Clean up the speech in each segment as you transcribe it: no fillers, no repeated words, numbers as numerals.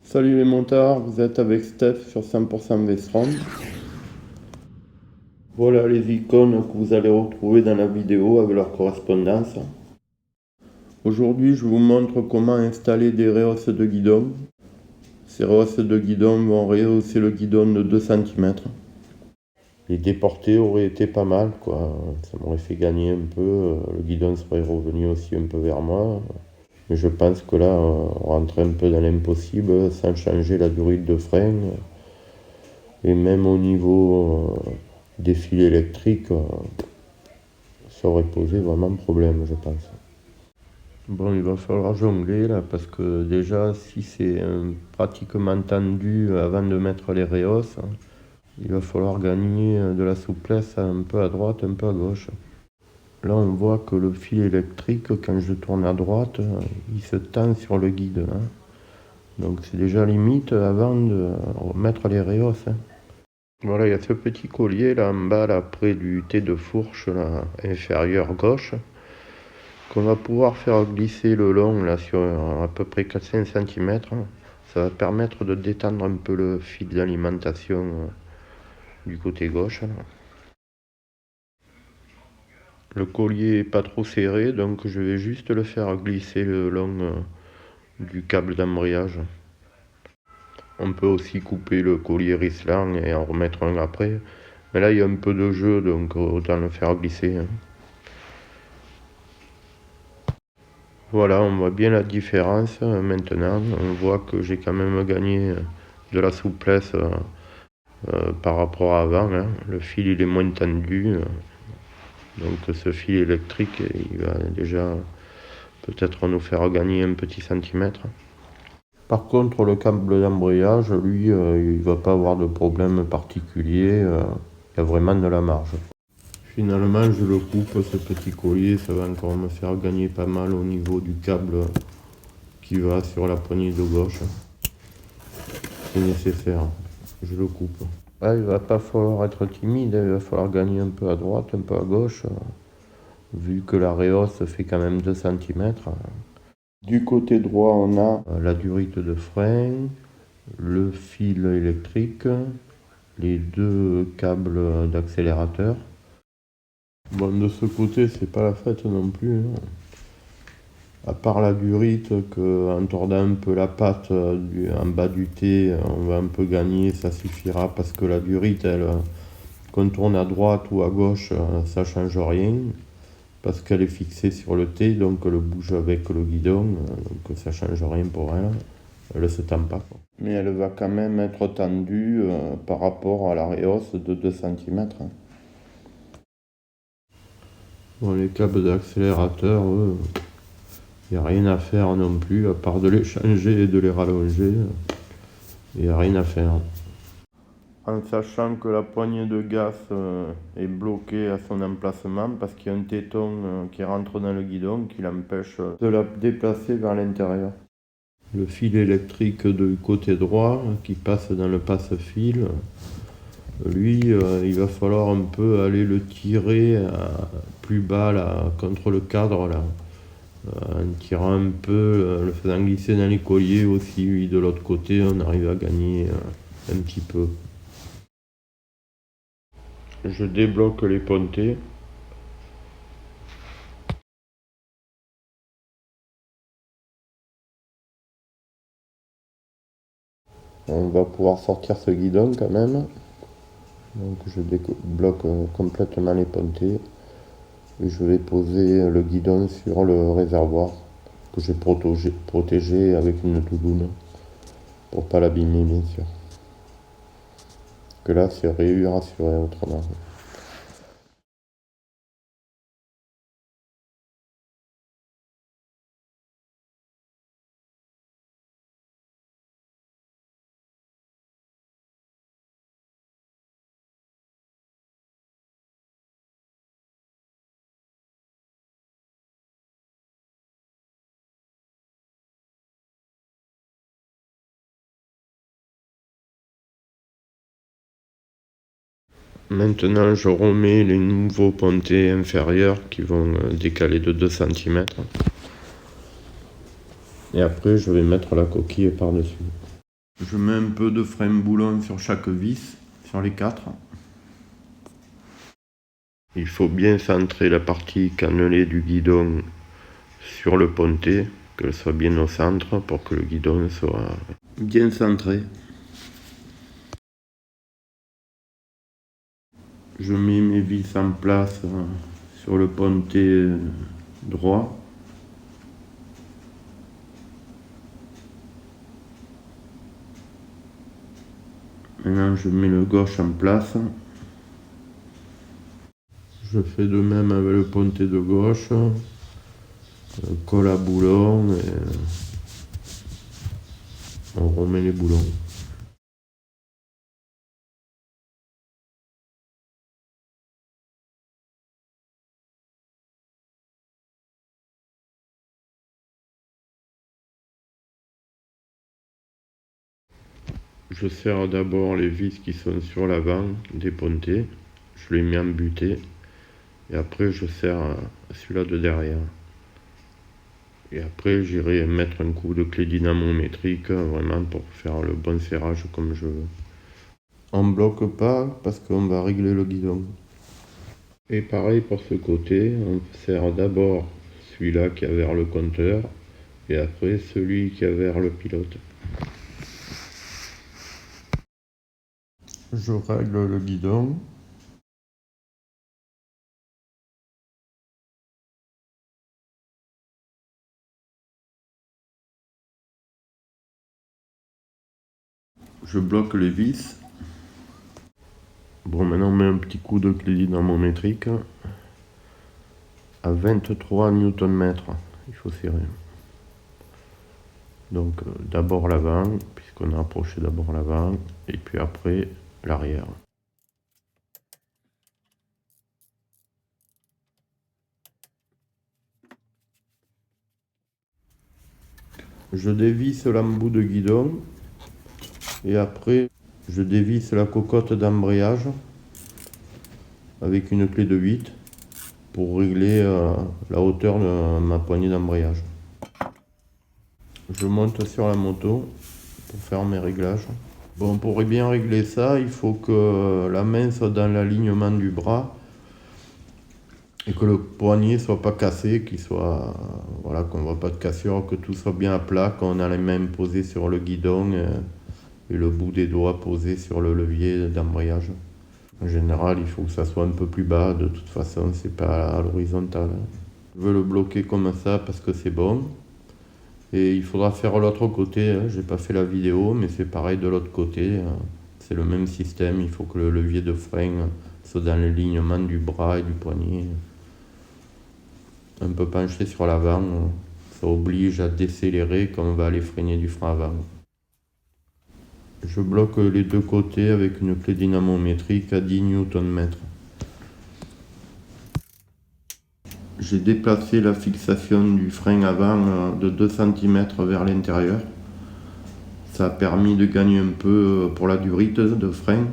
Salut les montards, vous êtes avec Steph sur 100% Vestron. Voilà les icônes que vous allez retrouver dans la vidéo avec leur correspondance. Aujourd'hui, je vous montre comment installer des rehausses de guidon. Ces rehausses de guidon vont rehausser le guidon de 2 cm. Les déporter aurait été pas mal, quoi. Ça m'aurait fait gagner un peu. Le guidon serait revenu aussi un peu vers moi. Mais je pense que là, on rentrait un peu dans l'impossible sans changer la durite de frein. Et même au niveau des fils électriques, ça aurait posé vraiment problème, je pense. Bon, il va falloir jongler là, parce que déjà, si c'est pratiquement tendu avant de mettre les rehausses, il va falloir gagner de la souplesse un peu à droite, un peu à gauche. Là, on voit que le fil électrique, quand je tourne à droite, il se tend sur le guide. Donc c'est déjà limite avant de mettre les rehausses. Voilà, il y a ce petit collier là en bas, là, près du T de fourche là, inférieur gauche, qu'on va pouvoir faire glisser le long là, sur à peu près 4-5 cm. Ça va permettre de détendre un peu le fil d'alimentation du côté gauche. Là. Le collier est pas trop serré, donc je vais juste le faire glisser le long du câble d'embrayage. On peut aussi couper le collier Rislang et en remettre un après. Mais là, il y a un peu de jeu, donc autant le faire glisser. Voilà, on voit bien la différence maintenant. On voit que j'ai quand même gagné de la souplesse par rapport à avant. Le fil, il est moins tendu. Donc ce fil électrique, il va déjà peut-être nous faire gagner un petit centimètre. Par contre, le câble d'embrayage, lui, il ne va pas avoir de problème particulier. Il y a vraiment de la marge. Finalement, je le coupe, ce petit collier, ça va encore me faire gagner pas mal au niveau du câble qui va sur la poignée de gauche. C'est nécessaire, je le coupe. Là, il va pas falloir être timide, il va falloir gagner un peu à droite, un peu à gauche, vu que la rehausse fait quand même 2 cm. Du côté droit, on a la durite de frein, le fil électrique, les 2 câbles d'accélérateur. Bon, de ce côté, c'est pas la fête non plus. À part la durite, qu'en tordant un peu la patte en bas du T, on va un peu gagner, ça suffira parce que la durite, elle, qu'on tourne à droite ou à gauche, ça change rien. Parce qu'elle est fixée sur le T, donc elle bouge avec le guidon, donc ça change rien pour elle. Elle ne se tend pas. Mais elle va quand même être tendue par rapport à la rehausse de 2 cm. Bon, les câbles d'accélérateur, eux, il n'y a rien à faire non plus, à part de les changer et de les rallonger. Il n'y a rien à faire. En sachant que la poignée de gaz est bloquée à son emplacement parce qu'il y a un téton qui rentre dans le guidon qui l'empêche de la déplacer vers l'intérieur. Le fil électrique du côté droit qui passe dans le passe-fil, lui, il va falloir un peu aller le tirer plus bas là, contre le cadre là. En tirant un peu, le faisant glisser dans les colliers aussi, lui, de l'autre côté, on arrive à gagner un petit peu. Je débloque les pontets. On va pouvoir sortir ce guidon quand même. Donc je débloque complètement les pontets. Et je vais poser le guidon sur le réservoir que j'ai protégé avec une doudoune pour pas l'abîmer bien sûr. Que là c'est rassuré autrement. Maintenant, je remets les nouveaux pontets inférieurs qui vont décaler de 2 cm. Et après, je vais mettre la coquille par-dessus. Je mets un peu de frein boulon sur chaque vis, sur les 4. Il faut bien centrer la partie cannelée du guidon sur le pontet, qu'elle soit bien au centre pour que le guidon soit bien centré. Je mets mes vis en place sur le pontet droit. Maintenant je mets le gauche en place. Je fais de même avec le pontet de gauche. Colle à boulon et on remet les boulons. Je serre d'abord les vis qui sont sur l'avant des pontets, je les mets en butée et après je serre celui-là de derrière. Et après j'irai mettre un coup de clé dynamométrique vraiment pour faire le bon serrage comme je veux. On bloque pas parce qu'on va régler le guidon. Et pareil pour ce côté, on serre d'abord celui-là qui est vers le compteur et après celui qui est vers le pilote. Je règle le guidon. Je bloque les vis. Bon, maintenant on met un petit coup de clé dynamométrique à 23 Nm. Il faut serrer. Donc d'abord l'avant, puisqu'on a approché d'abord l'avant, et puis après l'arrière. Je dévisse l'embout de guidon et après je dévisse la cocotte d'embrayage avec une clé de 8 pour régler la hauteur de ma poignée d'embrayage. Je monte sur la moto pour faire mes réglages. Bon, pour bien régler ça, il faut que la main soit dans l'alignement du bras et que le poignet soit pas cassé, qu'il soit, voilà, qu'on ne voit pas de cassure, que tout soit bien à plat, qu'on a les mains posées sur le guidon et le bout des doigts posé sur le levier d'embrayage. En général, il faut que ça soit un peu plus bas, de toute façon, c'est pas à l'horizontale. Je veux le bloquer comme ça parce que c'est bon. Et il faudra faire l'autre côté, hein. J'ai pas fait la vidéo, mais c'est pareil de l'autre côté. C'est le même système, il faut que le levier de frein soit dans l'alignement du bras et du poignet. Un peu penché sur l'avant, ça oblige à décélérer quand on va aller freiner du frein avant. Je bloque les deux côtés avec une clé dynamométrique à 10 Nm. J'ai déplacé la fixation du frein avant de 2 cm vers l'intérieur. Ça a permis de gagner un peu pour la durite de frein.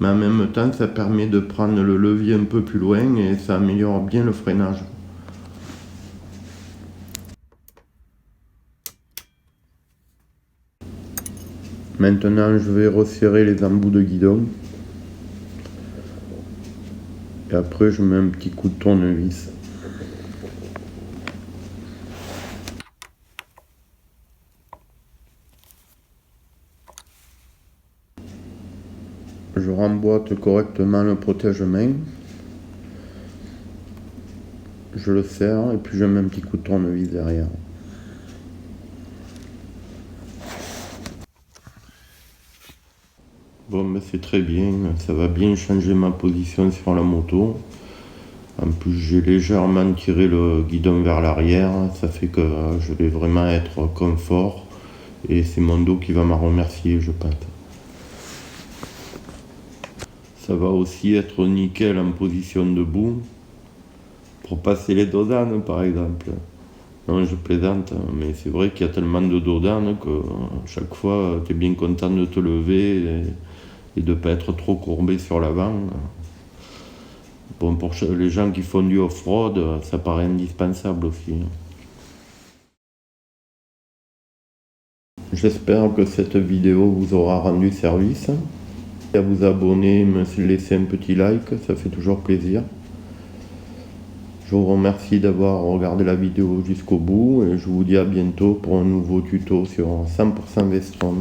Mais en même temps, ça permet de prendre le levier un peu plus loin et ça améliore bien le freinage. Maintenant, je vais resserrer les embouts de guidon. Et après, je mets un petit coup de tournevis. Je remboîte correctement le protège-main. Je le serre et puis je mets un petit coup de tournevis derrière. Bon, mais c'est très bien, ça va bien changer ma position sur la moto. En plus, j'ai légèrement tiré le guidon vers l'arrière, ça fait que je vais vraiment être confort et c'est mon dos qui va m'en remercier, je pense. Ça va aussi être nickel en position debout pour passer les dodanes par exemple. Non, je plaisante, mais c'est vrai qu'il y a tellement de dodanes que chaque fois tu es bien content de te lever et de ne pas être trop courbé sur l'avant. Bon, pour les gens qui font du off-road, ça paraît indispensable aussi. J'espère que cette vidéo vous aura rendu service. À vous abonner, me laisser un petit like, ça fait toujours plaisir. Je vous remercie d'avoir regardé la vidéo jusqu'au bout et je vous dis à bientôt pour un nouveau tuto sur 100% Vestron.